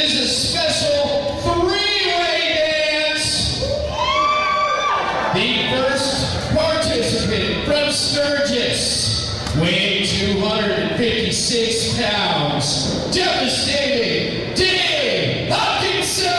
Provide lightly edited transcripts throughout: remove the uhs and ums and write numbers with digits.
is a special three-way dance. The first participant from Sturgis, weighing 256 pounds, devastating Hokinson.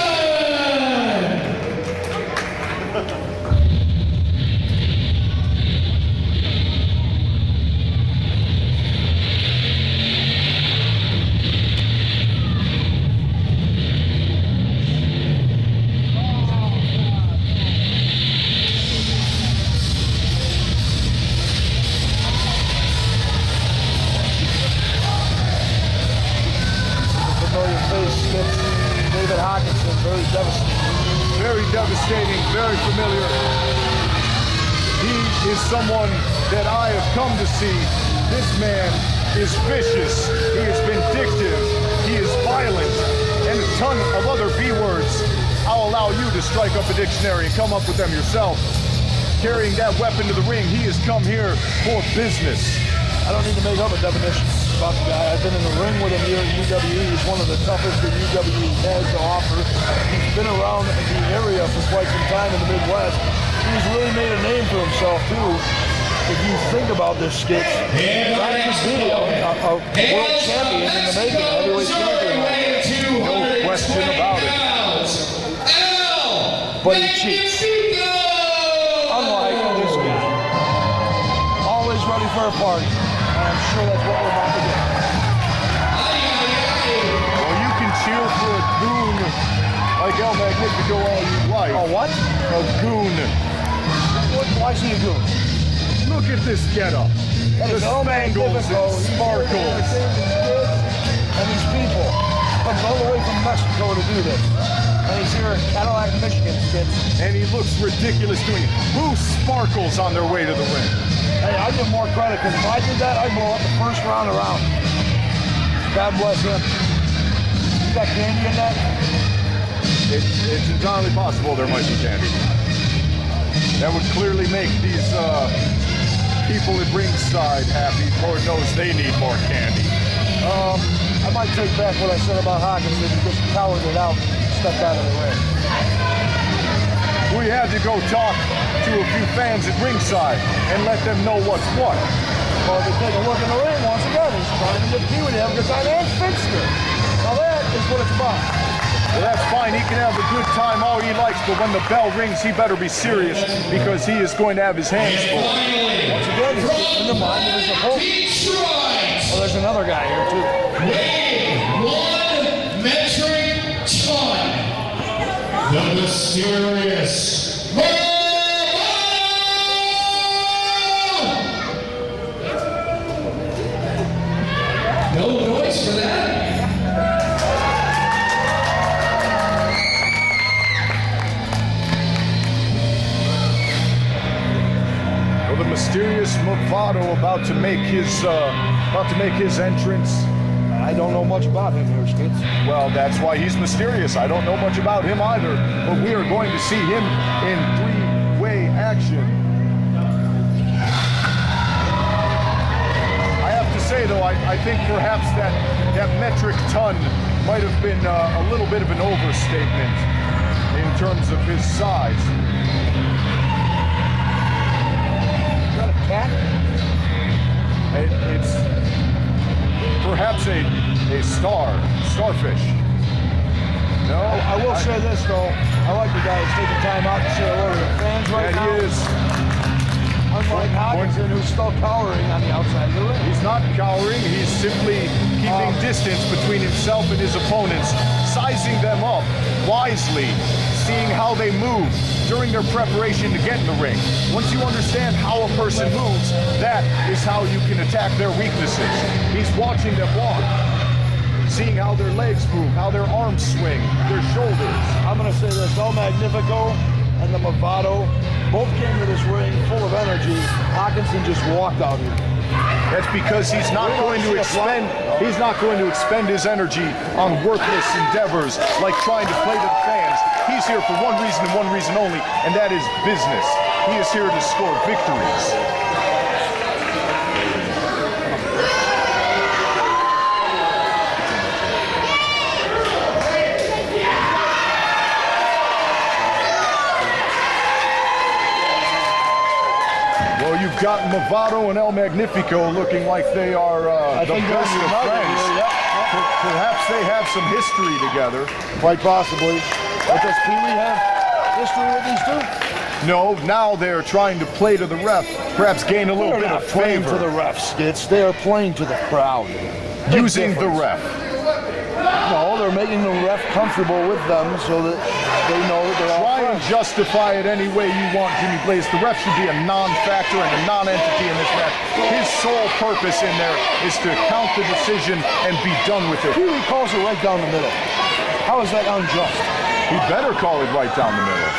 David Hokinson, very devastating, very familiar. He is someone that I have come to see. This man is vicious, he is vindictive, he is violent, and a ton of other B words. I'll allow you to strike up a dictionary and come up with them yourself. Carrying that weapon to the ring, he has come here for business. I don't need to make up a definition about the guy. I've been in the ring with him here at UWE. He's one of the toughest that UWE has to offer. He's been around the area for quite some time in the Midwest. He's really made a name for himself, too. If you think about this skit, that could be a world champion in the making, heavyweight champion. No question about it. But he cheats. Unlike this guy. Always ready for a party. I'm sure that's what we're about to do. Well, you can cheer for a goon like El Magnifico all you like. Oh, what? A goon. Why is he a goon? Look at this getup. The spangles and sparkles. And these people come all the way from Mexico to do this. And he's here in Cadillac, Michigan, and he looks ridiculous doing it. Who sparkles on their way to the ring? Hey, I give more credit, because if I did that, I'd blow up the first round around. God bless him. You got candy in that? It's entirely possible there might be candy. That would clearly make these people at ringside happy. Lord knows they need more candy. I might take back what I said about Hokinson. He just cowered it out and stepped out of the ring. We had to go talk to a few fans at ringside and let them know what's what. Well, if you take a look in the ring once again, he's trying to get with him because I ain't fixed it. Now that is what it's about. Well, that's fine. He can have a good time all he likes, but when the bell rings, he better be serious because he is going to have his hands full. Once again, he's getting in the mind of his opponent. Well, there's another guy here, too. Weighing 1 metric ton. The mysterious No noise for that. Well, the mysterious Movado about to make his entrance. I don't know much about him here, Skits. Well, that's why he's mysterious. I don't know much about him either. But we are going to see him in three-way action. I have to say, though, I think perhaps that metric ton might have been a little bit of an overstatement in terms of his size. Is that a cat? It's perhaps a starfish. No, I will say this though. I like the guy who's taking time out to say hello to the fans right now. He is. Unlike Hokinson, who's still cowering on the outside of the ring. He's not cowering. He's simply keeping distance between himself and his opponents, sizing them up wisely, seeing how they move during their preparation to get in the ring. Once you understand how a person moves, that is how you can attack their weaknesses. He's watching them walk, seeing how their legs move, how their arms swing, their shoulders. I'm going to say this, El Magnifico and the Movado both came to this ring full of energy. Hokinson just walked out here. That's because he's not going to expend his energy on worthless endeavors like trying to play to the fans. He's here for one reason and one reason only, and that is business. He is here to score victories. got Movado and El Magnifico looking like they are the best of friends. Perhaps they have some history together. Quite possibly. But does Pee Wee have history with these two? No, now they're trying to play to the ref, perhaps gain a little bit of playing favor. to the refs, Skits. They are playing to the crowd. Using the ref. No, they're making the ref comfortable with them so that they know that they're all Try and friends. justify it any way you want, Jimmy Blaze. The ref should be a non-factor and a non-entity in this match. His sole purpose in there is to count the decision and be done with it. Pee Wee calls it right down the middle. How is that unjust? He better call it right down the middle.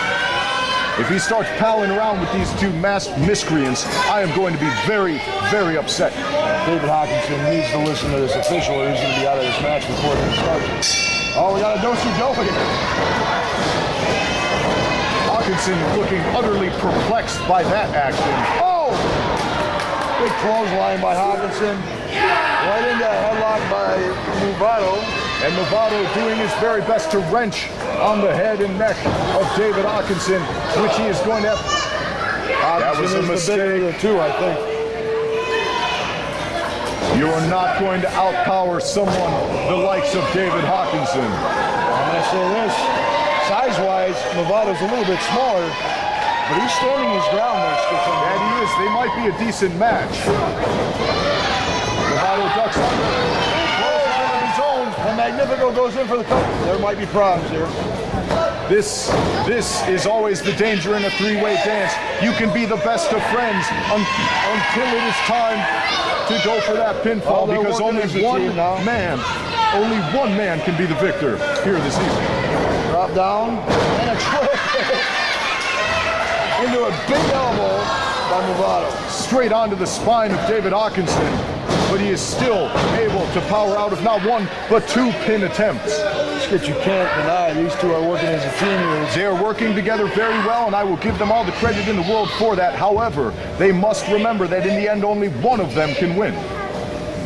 If he starts palling around with these two masked miscreants, I am going to be very, very upset. David Hokinson needs to listen to this official or he's going to be out of this match before it starts. Oh, we got a do-si-do here. Hawkinson looking utterly perplexed by that action. Oh! Big clothesline by Hawkinson. Right into a headlock by Movado. And Movado doing his very best to wrench on the head and neck of David Hawkinson, which he is going to have. That was a mistake. The bigger of the two, I think. You are not going to outpower someone the likes of David Hawkinson. I'm going to say this. Size-wise, Movado's a little bit smaller, but he's standing his ground there, Skitson. And he is. They might be a decent match. Movado ducks under. And Magnifico goes in for the cover. There might be problems here. This is always the danger in a three-way dance. You can be the best of friends until it is time to go for that pinfall, because only one man can be the victor here this evening. Drop down and a trick into a big elbow by Movado. Straight onto the spine of David Hawkinson, but he is still able to power out of not one, but two pin attempts. Skit, you can't deny these two are working as a team here. They are working together very well, and I will give them all the credit in the world for that. However, they must remember that in the end, only one of them can win.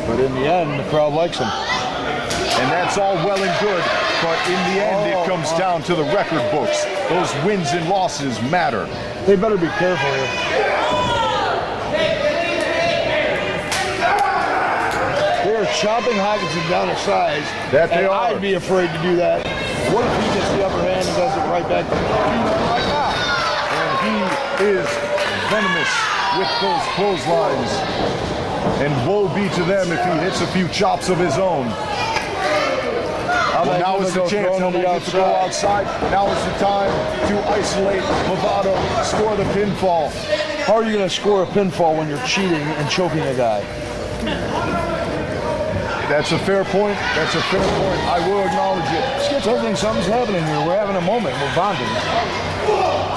But in the end, the crowd likes them. And that's all well and good, but in the end, it comes down to the record books. Those wins and losses matter. They better be careful here. They're chopping Hawkinson down to size. That they are. I'd be afraid to do that. What if he gets the upper hand and does it right back to the right now? And he is venomous with those clotheslines. And woe be to them if he hits a few chops of his own. Well, now is the chance to go outside. Now is the time to isolate Movado, score the pinfall. How are you going to score a pinfall when you're cheating and choking a guy? That's a fair point. That's a fair point. I will acknowledge it. Skits, I think something's happening here. We're having a moment. We're bonding.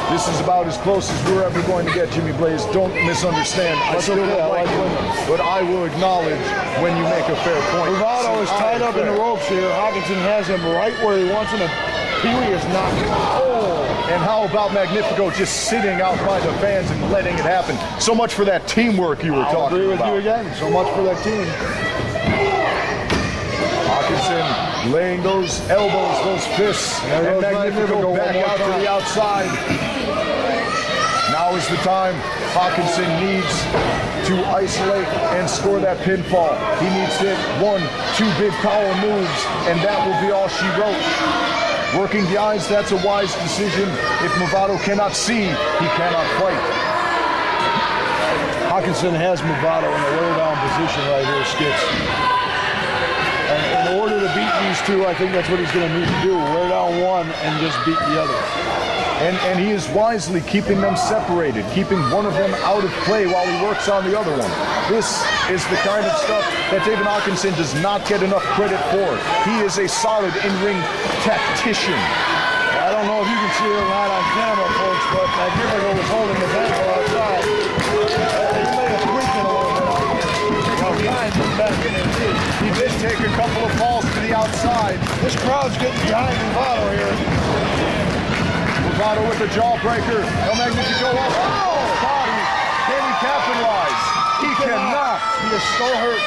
This is about as close as we're ever going to get, Jimmy Blaze. Don't misunderstand. I still don't like it, but I will acknowledge when you make a fair point. Movado is tied up in the ropes here. Hawkinson has him right where he wants him, and Pee Wee is not. Oh! And how about Magnifico just sitting out by the fans and letting it happen? So much for that teamwork you were talking agree with about. you again. So much for that team. Hawkinson laying those elbows, those fists, and Magnifico back out to the outside. Now is the time Hawkinson needs to isolate and score that pinfall. He needs to hit 1, 2 big power moves, and that will be all she wrote. Working the eyes, that's a wise decision. If Movado cannot see, he cannot fight. Hawkinson has Movado in a low down position right here, Skits. And in order to beat these two, I think that's what he's going to need to do. Wear down one and just beat the other. And he is wisely keeping them separated, keeping one of them out of play while he works on the other one. This is the kind of stuff that David Hokinson does not get enough credit for. He is a solid in-ring tactician. I don't know if you can see it or not on camera, folks, but Magnifico was holding the ankle outside. He may have tweaked it a little bit out here. He did take a couple of falls to the outside. This crowd's getting behind Movado here. Movado with a jawbreaker. El Magnifico up. Oh, body. Can he capitalize? He cannot. He is so hurt.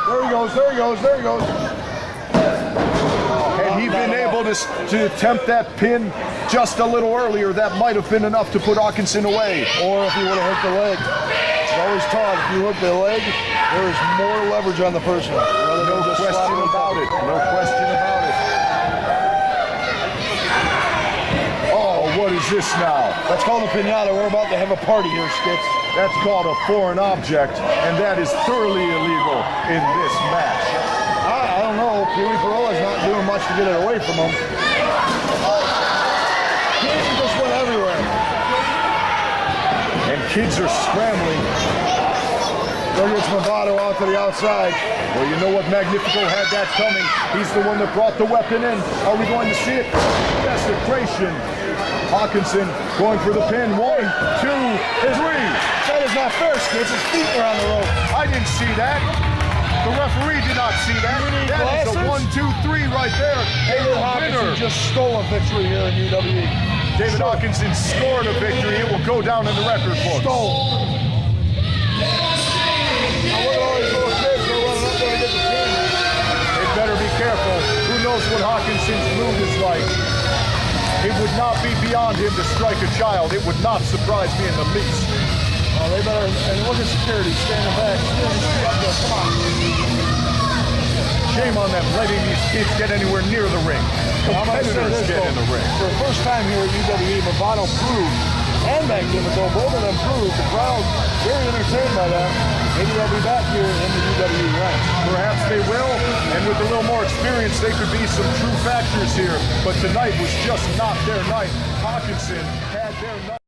There he goes, there he goes, there he goes. Had he been able to nervous to attempt that pin just a little earlier. That might have been enough to put Hokinson away. Or if he would have hit the leg. It's always taught, if you hook the leg, there is more leverage on the person. No question about it. No question about it. Oh, what is this now? That's called a pinata. We're about to have a party here, Skits. That's called a foreign object, and that is thoroughly illegal in this match. I don't know. Pee-wee Parola's not doing much to get it away from him. He just went everywhere. And kids are scrambling. There gets Movado out to the outside. Well, you know what? Magnifico had that coming. He's the one that brought the weapon in. Are we going to see it? Desecration. Hokinson going for the pin. 1, 2, 3. That is not fair, Skits. His feet are on the rope. I didn't see that. The referee did not see that. That is a 1, 2, 3 right there. David Hokinson just stole a victory here in UWE. David Hokinson scored a victory. It will go down in the record books. Stole. Now look at all these little kids who are running up there to get the pin. They better be careful. Who knows what Hokinson's mood is like? It would not be beyond him to strike a child. It would not surprise me in the least. Oh, they better, and look at security standing back. Come on. Shame on them letting these kids get anywhere near the ring. Competitors get in the ring. For the first time here at UWE, Movado proved, and Magnifico, both of them proved, the crowd very entertained by that. Maybe they'll be back here in the UWE ranks. Perhaps they will, and with a little more experience, they could be some true factors here. But tonight was just not their night. Hokinson had their night.